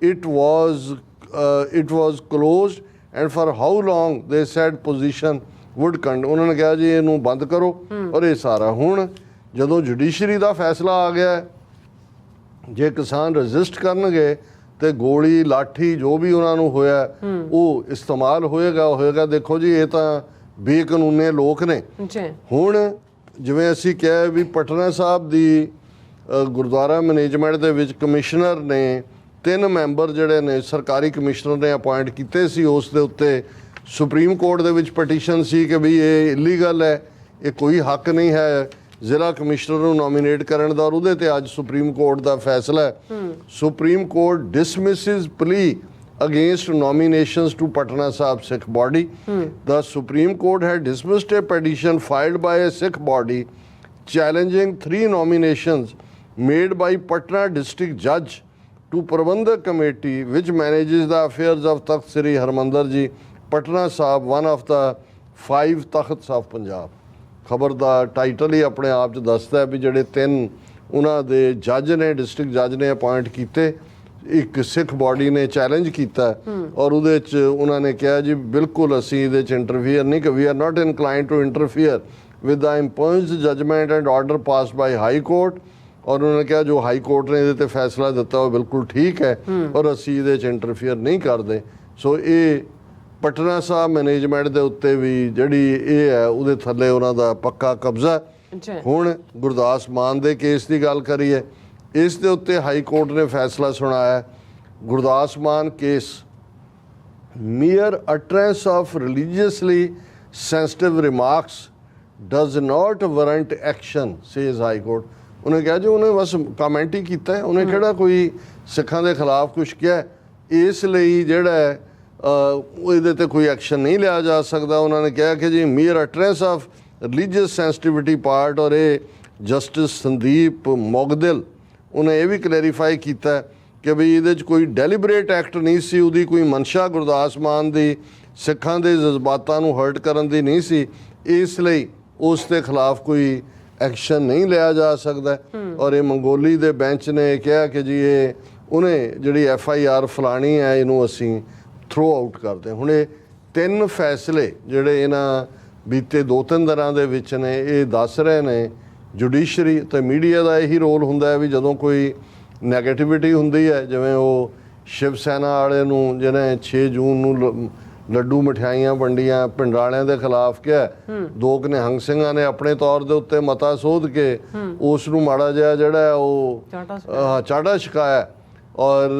A: it was closed and for how long they said position would continue। ਉਹਨਾਂ ਨੇ ਕਿਹਾ ਜੀ ਇਹਨੂੰ ਬੰਦ ਕਰੋ ਔਰ ਇਹ ਸਾਰਾ। ਹੁਣ ਜਦੋਂ ਜੁਡੀਸ਼ਰੀ ਦਾ ਫੈਸਲਾ ਆ ਗਿਆ, ਜੇ ਕਿਸਾਨ ਰਜਿਸਟ ਕਰਨਗੇ ਤੇ ਗੋਲੀ ਲਾਠੀ ਜੋ ਵੀ ਉਹਨਾਂ ਨੂੰ ਹੋਇਆ ਉਹ ਇਸਤੇਮਾਲ ਹੋਏਗਾ। ਦੇਖੋ ਜੀ ਇਹ ਤਾਂ ਬੇਕਾਨੂੰਨੇ ਲੋਕ ਨੇ। ਹੁਣ ਜਿਵੇਂ ਅਸੀਂ ਕਿਹਾ ਵੀ ਪਟਨਾ ਸਾਹਿਬ ਦੀ ਗੁਰਦੁਆਰਾ ਮੈਨੇਜਮੈਂਟ ਦੇ ਵਿੱਚ ਕਮਿਸ਼ਨਰ ਨੇ 3 ਮੈਂਬਰ ਜਿਹੜੇ ਨੇ ਸਰਕਾਰੀ ਕਮਿਸ਼ਨਰ ਨੇ ਅਪਾਇੰਟ ਕੀਤੇ ਸੀ, ਉਸ ਦੇ ਉੱਤੇ ਸੁਪਰੀਮ ਕੋਰਟ ਦੇ ਵਿੱਚ ਪਟੀਸ਼ਨ ਸੀ ਕਿ ਵੀ ਇਹ ਇਲੀਗਲ ਹੈ, ਇਹ ਕੋਈ ਹੱਕ ਨਹੀਂ ਹੈ ਜ਼ਿਲ੍ਹਾ ਕਮਿਸ਼ਨਰ ਨੂੰ ਨੋਮੀਨੇਟ ਕਰਨ ਦਾ, ਔਰ ਉਹਦੇ ਤੇ ਅੱਜ ਸੁਪਰੀਮ ਕੋਰਟ ਦਾ ਫੈਸਲਾ ਹੈ। ਸੁਪਰੀਮ ਕੋਰਟ ਡਿਸਮਿਸਿਸ ਪਲੀ against nominations to Patna Sahib Sikh body. The Supreme Court had dismissed a petition filed by a Sikh body challenging 3 nominations made by Patna district judge to Prabandhak committee which manages the affairs of Takht Sri Harmandir Ji Patna Sahib, one of the 5 Takhts of Punjab। ਖਬਰ ਦਾ ਟਾਈਟਲ ਹੀ ਆਪਣੇ ਆਪ 'ਚ ਦੱਸਦਾ ਵੀ ਜਿਹੜੇ 3 ਉਹਨਾਂ ਦੇ ਜੱਜ ਨੇ, ਡਿਸਟ੍ਰਿਕਟ ਜੱਜ ਨੇ ਅਪਾਇੰਟ ਕੀਤੇ, ਇੱਕ ਸਿੱਖ ਬਾਡੀ ਨੇ ਚੈਲੰਜ ਕੀਤਾ ਔਰ ਉਹਦੇ 'ਚ ਉਹਨਾਂ ਨੇ ਕਿਹਾ ਜੀ ਬਿਲਕੁਲ ਅਸੀਂ ਇਹਦੇ 'ਚ ਇੰਟਰਫੀਅਰ ਨਹੀਂ, ਕਿ we are not inclined to interfere with the imposed judgement and order passed by high court. ਔਰ ਉਹਨਾਂ ਨੇ ਕਿਹਾ ਜੋ ਹਾਈ ਕੋਰਟ ਨੇ ਇਹਦੇ 'ਤੇ ਫੈਸਲਾ ਦਿੱਤਾ ਉਹ ਬਿਲਕੁਲ ਠੀਕ ਹੈ ਔਰ ਅਸੀਂ ਇਹਦੇ 'ਚ ਇੰਟਰਫੀਅਰ ਨਹੀਂ ਕਰਦੇ। ਸੋ ਇਹ ਪਟਨਾ ਸਾਹਿਬ ਮੈਨੇਜਮੈਂਟ ਦੇ ਉੱਤੇ ਵੀ ਜਿਹੜੀ ਇਹ ਹੈ ਉਹਦੇ ਥੱਲੇ ਉਹਨਾਂ ਦਾ ਪੱਕਾ ਕਬਜ਼ਾ। ਹੁਣ ਗੁਰਦਾਸ ਮਾਨ ਦੇ ਕੇਸ ਦੀ ਗੱਲ ਕਰੀਏ, ਇਸ ਦੇ ਉੱਤੇ ਹਾਈ ਕੋਰਟ ਨੇ ਫੈਸਲਾ ਸੁਣਾਇਆ, Gurdas Maan case mere utterance of religiously sensitive remarks does not warrant action, says High Court। ਉਹਨੇ ਕਿਹਾ ਜੀ ਉਹਨੇ ਬਸ ਕਮੈਂਟ ਹੀ ਕੀਤਾ, ਉਹਨੇ ਕਿਹੜਾ ਕੋਈ ਸਿੱਖਾਂ ਦੇ ਖਿਲਾਫ ਕੁਛ ਕਿਹਾ, ਇਸ ਲਈ ਜਿਹੜਾ ਇਹਦੇ ਤੇ ਕੋਈ ਐਕਸ਼ਨ ਨਹੀਂ ਲਿਆ ਜਾ ਸਕਦਾ। ਉਹਨਾਂ ਨੇ ਕਿਹਾ ਕਿ ਜੀ ਮੀਅਰ ਅਟਰੈਂਸ ਆਫ ਰਿਲੀਜੀਅਸ ਸੈਂਸਿਟੀਵਿਟੀ ਪਾਰਟ, ਔਰ ਇਹ ਜਸਟਿਸ ਸੰਦੀਪ ਮੋਗਦਿਲ ਉਹਨੇ ਇਹ ਵੀ ਕਲੈਰੀਫਾਈ ਕੀਤਾ ਕਿ ਵੀ ਇਹਦੇ 'ਚ ਕੋਈ ਡੈਲੀਬਰੇਟ ਐਕਟ ਨਹੀਂ ਸੀ, ਉਹਦੀ ਕੋਈ ਮਨਸ਼ਾ ਗੁਰਦਾਸ ਮਾਨ ਦੀ ਸਿੱਖਾਂ ਦੇ ਜਜ਼ਬਾਤਾਂ ਨੂੰ ਹਰਟ ਕਰਨ ਦੀ ਨਹੀਂ ਸੀ, ਇਸ ਲਈ ਉਸ ਦੇ ਖਿਲਾਫ ਕੋਈ ਐਕਸ਼ਨ ਨਹੀਂ ਲਿਆ ਜਾ ਸਕਦਾ। ਔਰ ਇਹ ਮੰਗੋਲੀ ਦੇ ਬੈਂਚ ਨੇ ਕਿਹਾ ਕਿ ਜੀ ਇਹ ਉਹਨੇ ਜਿਹੜੀ FIR ਫਲਾਣੀ ਹੈ ਇਹਨੂੰ ਅਸੀਂ ਥਰੋ ਆਊਟ ਕਰਦੇ। ਹੁਣ ਇਹ 3 ਫੈਸਲੇ ਜਿਹੜੇ ਇਹਨਾਂ ਬੀਤੇ 2-3 ਦਿਨਾਂ ਦੇ ਵਿੱਚ ਨੇ, ਇਹ ਦੱਸ ਰਹੇ ਨੇ ਜੁਡੀਸ਼ਰੀ ਅਤੇ ਮੀਡੀਆ ਦਾ ਇਹੀ ਰੋਲ ਹੁੰਦਾ ਹੈ ਵੀ ਜਦੋਂ ਕੋਈ ਨੈਗੇਟਿਵਿਟੀ ਹੁੰਦੀ ਹੈ, ਜਿਵੇਂ ਉਹ ਸ਼ਿਵ ਸੈਨਾ ਵਾਲੇ ਨੂੰ ਜਿਹਨੇ 6 ਜੂਨ ਨੂੰ ਲੱਡੂ ਮਠਿਆਈਆਂ ਵੰਡੀਆਂ ਪਿੰਡ ਵਾਲਿਆਂ ਦੇ ਖਿਲਾਫ ਕਿਹਾ, 2 ਨਿਹੰਗ ਸਿੰਘਾਂ ਨੇ ਆਪਣੇ ਤੌਰ ਦੇ ਉੱਤੇ ਮਤਾ ਸੋਧ ਕੇ ਉਸ ਨੂੰ ਮਾੜਾ ਜਿਹਾ ਜਿਹੜਾ ਉਹ ਚਾੜਾ ਛਕਾਇਆ, ਔਰ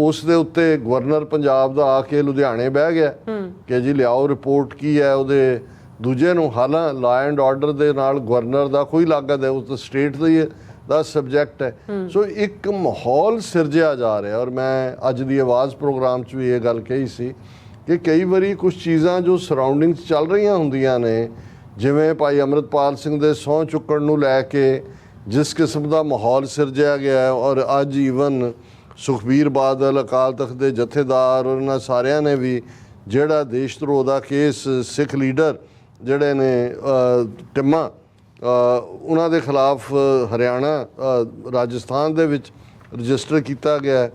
A: ਉਸ ਦੇ ਉੱਤੇ ਗਵਰਨਰ ਪੰਜਾਬ ਦਾ ਆ ਕੇ ਲੁਧਿਆਣੇ ਬਹਿ ਗਿਆ ਕਿ ਜੀ ਲਿਆਓ ਰਿਪੋਰਟ ਕੀ ਹੈ ਉਹਦੇ ਦੂਜੇ ਨੂੰ। ਹਾਲਾਂ ਲਾ ਐਂਡ ਆਰਡਰ ਦੇ ਨਾਲ ਗਵਰਨਰ ਦਾ ਕੋਈ ਲਾਗਤ ਹੈ, ਉਸ ਤਾਂ ਸਟੇਟ ਦਾ ਸਬਜੈਕਟ ਹੈ। ਸੋ ਇੱਕ ਮਾਹੌਲ ਸਿਰਜਿਆ ਜਾ ਰਿਹਾ, ਔਰ ਮੈਂ ਅੱਜ ਦੀ ਆਵਾਜ਼ ਪ੍ਰੋਗਰਾਮ 'ਚ ਵੀ ਇਹ ਗੱਲ ਕਹੀ ਸੀ ਕਿ ਕਈ ਵਾਰੀ ਕੁਛ ਚੀਜ਼ਾਂ ਜੋ ਸਰਾਊਂਡਿੰਗਸ ਚੱਲ ਰਹੀਆਂ ਹੁੰਦੀਆਂ ਨੇ, ਜਿਵੇਂ ਭਾਈ ਅੰਮ੍ਰਿਤਪਾਲ ਸਿੰਘ ਦੇ ਸਹੁੰ ਚੁੱਕਣ ਨੂੰ ਲੈ ਕੇ ਜਿਸ ਕਿਸਮ ਦਾ ਮਾਹੌਲ ਸਿਰਜਿਆ ਗਿਆ, ਔਰ ਅੱਜ ਈਵਨ ਸੁਖਬੀਰ ਬਾਦਲ, ਅਕਾਲ ਤਖਤ ਦੇ ਜਥੇਦਾਰ, ਔਰ ਇਹਨਾਂ ਸਾਰਿਆਂ ਨੇ ਵੀ ਜਿਹੜਾ ਦੇਸ਼ ਧਰੋਹ ਦਾ ਕੇਸ ਸਿੱਖ ਲੀਡਰ ਜਿਹੜੇ ਨੇ ਟਿੰਮਾ ਉਹਨਾਂ ਦੇ ਖਿਲਾਫ ਹਰਿਆਣਾ ਰਾਜਸਥਾਨ ਦੇ ਵਿੱਚ ਰਜਿਸਟਰ ਕੀਤਾ ਗਿਆ,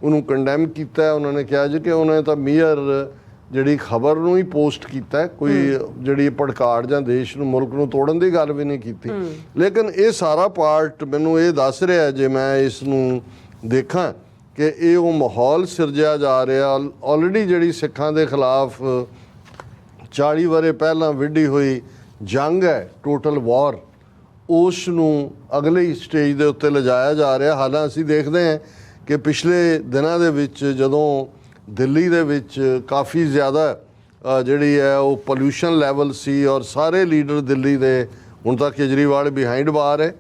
A: ਉਹਨੂੰ ਕੰਡੈਮ ਕੀਤਾ। ਉਹਨਾਂ ਨੇ ਕਿਹਾ ਜੀ ਕਿ ਉਹਨੇ ਤਾਂ ਮੀਅਰ ਜਿਹੜੀ ਖਬਰ ਨੂੰ ਹੀ ਪੋਸਟ ਕੀਤਾ, ਕੋਈ ਜਿਹੜੀ ਭੜਕਾੜ ਜਾਂ ਦੇਸ਼ ਨੂੰ ਮੁਲਕ ਨੂੰ ਤੋੜਨ ਦੀ ਗੱਲ ਵੀ ਨਹੀਂ ਕੀਤੀ। ਲੇਕਿਨ ਇਹ ਸਾਰਾ ਪਾਰਟ ਮੈਨੂੰ ਇਹ ਦੱਸ ਰਿਹਾ, ਜੇ ਮੈਂ ਇਸ ਨੂੰ ਦੇਖਾਂ ਕਿ ਇਹ ਉਹ ਮਾਹੌਲ ਸਿਰਜਿਆ ਜਾ ਰਿਹਾ। ਆਲਰੇਡੀ ਜਿਹੜੀ ਸਿੱਖਾਂ ਦੇ ਖਿਲਾਫ 40 ਵਰ੍ਹੇ ਪਹਿਲਾਂ ਵਿੱਢੀ ਹੋਈ ਜੰਗ ਹੈ, ਟੋਟਲ ਵਾਰ, ਉਸ ਨੂੰ ਅਗਲੀ ਸਟੇਜ ਦੇ ਉੱਤੇ ਲਿਜਾਇਆ ਜਾ ਰਿਹਾ। ਹਾਲਾਂ ਅਸੀਂ ਦੇਖਦੇ ਹਾਂ ਕਿ ਪਿਛਲੇ ਦਿਨਾਂ ਦੇ ਵਿੱਚ ਜਦੋਂ ਦਿੱਲੀ ਦੇ ਵਿੱਚ ਕਾਫੀ ਜ਼ਿਆਦਾ ਜਿਹੜੀ ਹੈ ਉਹ ਪੋਲਿਊਸ਼ਨ ਲੈਵਲ ਸੀ, ਔਰ ਸਾਰੇ ਲੀਡਰ ਦਿੱਲੀ ਦੇ, ਹੁਣ ਤਾਂ ਕੇਜਰੀਵਾਲ ਬਿਹਾਈਂਡ ਬਾਰ ਹੈ,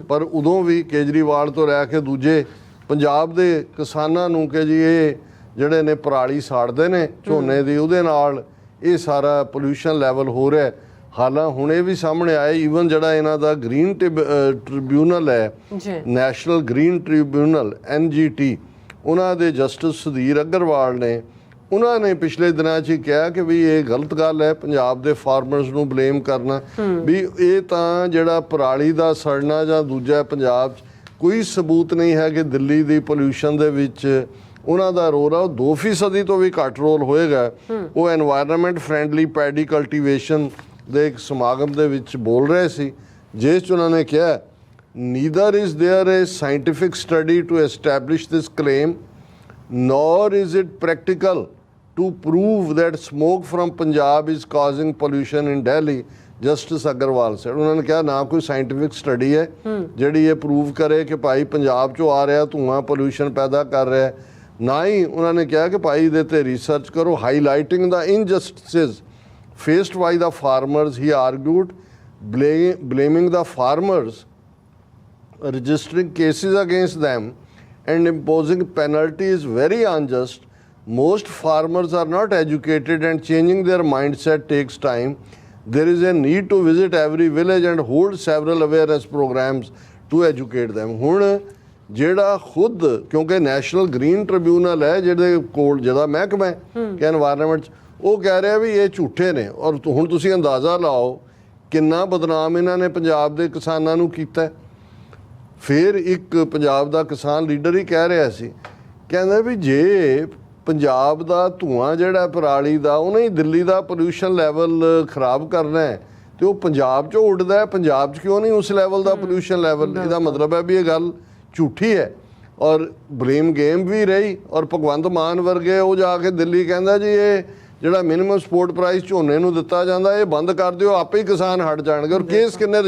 A: ਪਰ ਉਦੋਂ ਵੀ ਕੇਜਰੀਵਾਲ ਤੋਂ ਲੈ ਕੇ ਦੂਜੇ ਪੰਜਾਬ ਦੇ ਕਿਸਾਨਾਂ ਨੂੰ ਕਿ ਜੀ ਇਹ ਜਿਹੜੇ ਨੇ ਪਰਾਲੀ ਸਾੜਦੇ ਨੇ ਝੋਨੇ ਦੀ, ਉਹਦੇ ਨਾਲ ਇਹ ਸਾਰਾ ਪੋਲਿਊਸ਼ਨ ਲੈਵਲ ਹੋ ਰਿਹਾ। ਹਾਲਾਂ ਹੁਣ ਇਹ ਵੀ ਸਾਹਮਣੇ ਆਇਆ, ਈਵਨ ਜਿਹੜਾ ਇਹਨਾਂ ਦਾ ਗ੍ਰੀਨ ਟ੍ਰਿਬਿਊਨਲ ਹੈ, ਨੈਸ਼ਨਲ ਗ੍ਰੀਨ ਟ੍ਰਿਬਿਊਨਲ NGT, ਉਹਨਾਂ ਦੇ ਜਸਟਿਸ ਸੁਧੀਰ ਅਗਰਵਾਲ ਨੇ, ਉਹਨਾਂ ਨੇ ਪਿਛਲੇ ਦਿਨਾਂ 'ਚ ਕਿਹਾ ਕਿ ਵੀ ਇਹ ਗਲਤ ਗੱਲ ਹੈ ਪੰਜਾਬ ਦੇ ਫਾਰਮਰਸ ਨੂੰ ਬਲੇਮ ਕਰਨਾ, ਵੀ ਇਹ ਤਾਂ ਜਿਹੜਾ ਪਰਾਲੀ ਦਾ ਸੜਨਾ ਜਾਂ ਦੂਜਾ ਪੰਜਾਬ 'ਚ ਕੋਈ ਸਬੂਤ ਨਹੀਂ ਹੈ ਕਿ ਦਿੱਲੀ ਦੀ ਪੋਲਿਊਸ਼ਨ ਦੇ ਵਿੱਚ ਉਹਨਾਂ ਦਾ ਰੋਲ ਆ। ਉਹ 2% ਤੋਂ ਵੀ ਘੱਟ ਰੋਲ ਹੋਏਗਾ। ਉਹ ਐਨਵਾਇਰਨਮੈਂਟ ਫਰੈਂਡਲੀ ਪੈਡੀ ਕਲਟੀਵੇਸ਼ਨ ਦੇ ਇੱਕ ਸਮਾਗਮ ਦੇ ਵਿੱਚ ਬੋਲ ਰਹੇ ਸੀ, ਜਿਸ 'ਚ ਉਹਨਾਂ ਨੇ ਕਿਹਾ neither is there a scientific study to establish this claim nor is it practical to prove that smoke from Punjab is causing pollution in Delhi, justice Agarwal said। ਉਹਨਾਂ ਨੇ ਕਿਹਾ ਨਾ ਕੋਈ ਸਾਇੰਟੀਫਿਕ ਸਟੱਡੀ ਹੈ ਜਿਹੜੀ ਇਹ ਪ੍ਰੂਵ ਕਰੇ ਕਿ ਭਾਈ ਪੰਜਾਬ 'ਚੋਂ ਆ ਰਿਹਾ ਧੂੰਆਂ ਪੋਲਿਊਸ਼ਨ ਪੈਦਾ ਕਰ ਰਿਹਾ, ਨਾ ਹੀ ਉਹਨਾਂ ਨੇ ਕਿਹਾ ਕਿ ਭਾਈ ਇਹਦੇ 'ਤੇ ਰਿਸਰਚ ਕਰੋ। Highlighting the injustices faced by the farmers, he argued, blaming the farmers, registering cases against them and imposing penalties very unjust. Most farmers are not educated and changing their mindset takes time. There is a need to visit every village and hold several awareness programs to educate them. ਹੁਣ ਜਿਹੜਾ ਖੁਦ, ਕਿਉਂਕਿ ਨੈਸ਼ਨਲ ਗ੍ਰੀਨ ਟ੍ਰਿਬਿਊਨਲ ਹੈ ਜਿਹਦੇ ਕੋਲ ਜਿਹਦਾ ਮਹਿਕਮਾ ਹੈ ਕਿ ਐਨਵਾਇਰਨਮੈਂਟ, ਉਹ ਕਹਿ ਰਿਹਾ ਵੀ ਇਹ ਝੂਠੇ ਨੇ। ਔਰ ਹੁਣ ਤੁਸੀਂ ਅੰਦਾਜ਼ਾ ਲਾਓ ਕਿੰਨਾ ਬਦਨਾਮ ਇਹਨਾਂ ਨੇ ਪੰਜਾਬ ਦੇ ਕਿਸਾਨਾਂ ਨੂੰ ਕੀਤਾ। ਫਿਰ ਇੱਕ ਪੰਜਾਬ ਦਾ ਕਿਸਾਨ ਲੀਡਰ ਹੀ ਕਹਿ ਰਿਹਾ ਸੀ, ਕਹਿੰਦਾ ਵੀ ਜੇ ਪੰਜਾਬ ਦਾ ਧੂੰਆਂ ਜਿਹੜਾ ਪਰਾਲੀ ਦਾ ਉਹਨੇ ਹੀ ਦਿੱਲੀ ਦਾ ਪੋਲਿਊਸ਼ਨ ਲੈਵਲ ਖਰਾਬ ਕਰਨਾ ਹੈ ਤੇ ਉਹ ਪੰਜਾਬ 'ਚੋਂ ਉੱਡਦਾ ਹੈ, ਪੰਜਾਬ 'ਚ ਕਿਉਂ ਨਹੀਂ ਉਸ ਲੈਵਲ ਦਾ ਪੋਲਿਊਸ਼ਨ ਲੈਵਲ? ਇਹਦਾ ਮਤਲਬ ਹੈ ਵੀ ਇਹ ਗੱਲ ਝੂਠੀ ਹੈ ਔਰ ਬਲੇਮ ਗੇਮ ਵੀ ਰਹੀ। ਔਰ ਭਗਵੰਤ ਮਾਨ ਵਰਗੇ ਉਹ ਜਾ ਕੇ ਦਿੱਲੀ ਕਹਿੰਦਾ ਜੀ ਇਹ ਜਿਹੜਾ ਮਿਨੀਮਮ ਸਪੋਰਟ ਪ੍ਰਾਈਸ ਝੋਨੇ ਨੂੰ ਦਿੱਤਾ ਜਾਂਦਾ ਇਹ ਬੰਦ ਕਰ ਦਿਓ, ਆਪੇ ਹੀ ਕਿਸਾਨ ਹਟ ਜਾਣਗੇ। ਔਰ ਕੇਸ ਕਿੰਨੇ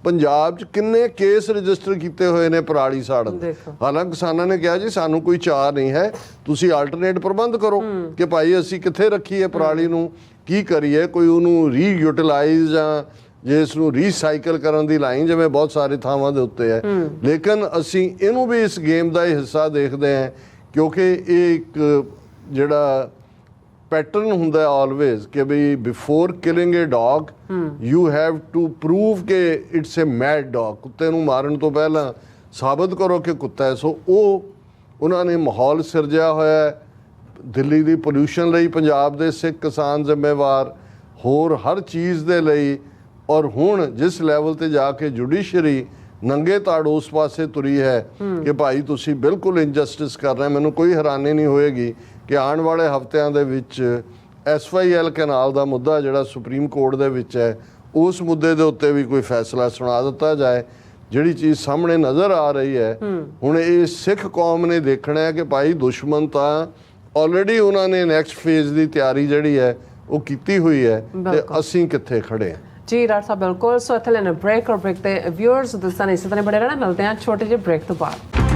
A: ਪੰਜਾਬ 'ਚ ਕਿੰਨੇ ਕੇਸ ਰਜਿਸਟਰ ਕੀਤੇ ਹੋਏ ਨੇ ਪਰਾਲੀ ਸਾੜਨ ਦੇ। ਹਾਲਾਂਕਿ ਕਿਸਾਨਾਂ ਨੇ ਕਿਹਾ ਜੀ ਸਾਨੂੰ ਕੋਈ ਚਾਅ ਨਹੀਂ ਹੈ, ਤੁਸੀਂ ਆਲਟਰਨੇਟ ਪ੍ਰਬੰਧ ਕਰੋ ਕਿ ਭਾਈ ਅਸੀਂ ਕਿੱਥੇ ਰੱਖੀਏ ਪਰਾਲੀ ਨੂੰ, ਕੀ ਕਰੀਏ, ਕੋਈ ਉਹਨੂੰ ਰੀਯੂਟਿਲਾਈਜ਼ ਜਾਂ ਜੇ ਇਸ ਨੂੰ ਰੀਸਾਈਕਲ ਕਰਨ ਦੀ ਲਾਈਨ ਜਿਵੇਂ ਬਹੁਤ ਸਾਰੇ ਥਾਵਾਂ ਦੇ ਉੱਤੇ ਹੈ। ਲੇਕਿਨ ਅਸੀਂ ਇਹਨੂੰ ਵੀ ਇਸ ਗੇਮ ਦਾ ਹਿੱਸਾ ਦੇਖਦੇ ਹਾਂ ਕਿਉਂਕਿ ਇਹ ਇੱਕ ਜਿਹੜਾ ਪੈਟਰਨ ਹੁੰਦਾ ਆਲਵੇਜ਼ ਕਿ we before killing a dog you have to prove ਕਿ ਇਟਸ ਏ ਮੈਡ ਡੌਗ, ਕੁੱਤੇ ਨੂੰ ਮਾਰਨ ਤੋਂ ਪਹਿਲਾਂ ਸਾਬਤ ਕਰੋ ਕਿ ਕੁੱਤਾ ਹੈ। ਸੋ ਉਹ ਉਹਨਾਂ ਨੇ ਮਾਹੌਲ ਸਿਰਜਿਆ ਹੋਇਆ ਹੈ। ਦਿੱਲੀ ਦੀ ਪੋਲਿਊਸ਼ਨ ਲਈ ਪੰਜਾਬ ਦੇ ਸਿੱਖ ਕਿਸਾਨ ਜ਼ਿੰਮੇਵਾਰ, ਹੋਰ ਹਰ ਚੀਜ਼ ਦੇ ਲਈ। ਔਰ ਹੁਣ ਜਿਸ ਲੈਵਲ ਤੇ ਜਾ ਕੇ ਜੁਡੀਸ਼ਰੀ ਨੰਗੇ ਤਾੜ ਉਸ ਪਾਸੇ ਤੁਰੀ ਹੈ ਕਿ ਭਾਈ ਤੁਸੀਂ ਬਿਲਕੁਲ ਇਨਜਸਟਿਸ ਕਰ ਰਹੇ, ਮੈਨੂੰ ਕੋਈ ਹੈਰਾਨੀ ਨਹੀਂ ਹੋਏਗੀ ਕਿ ਆਉਣ ਵਾਲੇ ਹਫ਼ਤਿਆਂ ਦੇ ਵਿੱਚ SYL ਕੈਨਾਲ ਦਾ ਮੁੱਦਾ ਜਿਹੜਾ ਸੁਪਰੀਮ ਕੋਰਟ ਦੇ ਵਿੱਚ ਹੈ, ਉਸ ਮੁੱਦੇ ਦੇ ਉੱਤੇ ਵੀ ਕੋਈ ਫੈਸਲਾ ਸੁਣਾ ਦਿੱਤਾ ਜਾਏ। ਜਿਹੜੀ ਚੀਜ਼ ਸਾਹਮਣੇ ਨਜ਼ਰ ਆ ਰਹੀ ਹੈ ਹੁਣ, ਇਹ ਸਿੱਖ ਕੌਮ ਨੇ ਦੇਖਣਾ ਹੈ ਕਿ ਭਾਈ ਦੁਸ਼ਮਣ ਤਾਂ ਆਲਰੇਡੀ ਉਹਨਾਂ ਨੇ ਨੈਕਸਟ ਫੇਜ਼ ਦੀ ਤਿਆਰੀ ਜਿਹੜੀ ਹੈ ਉਹ ਕੀਤੀ ਹੋਈ ਹੈ, ਤੇ ਅਸੀਂ ਕਿੱਥੇ ਖੜੇ ਹਾਂ।
B: ਜੀ ਡਾਕਟਰ ਸਾਹਿਬ, ਬਿਲਕੁਲ। ਸੋ ਇੱਥੇ ਲੈਣਾ ਬ੍ਰੇਕ, ਔਰ ਬ੍ਰੇਕ ਤੇ ਵਿਊਅਰਸ ਦੱਸਣ ਇਸੇ ਤਰ੍ਹਾਂ ਬੜੇ ਰਹਿਣਾ। ਮਿਲਦੇ ਹਾਂ ਛੋਟੇ ਜਿਹੇ ਬ੍ਰੇਕ ਤੋਂ ਬਾਅਦ।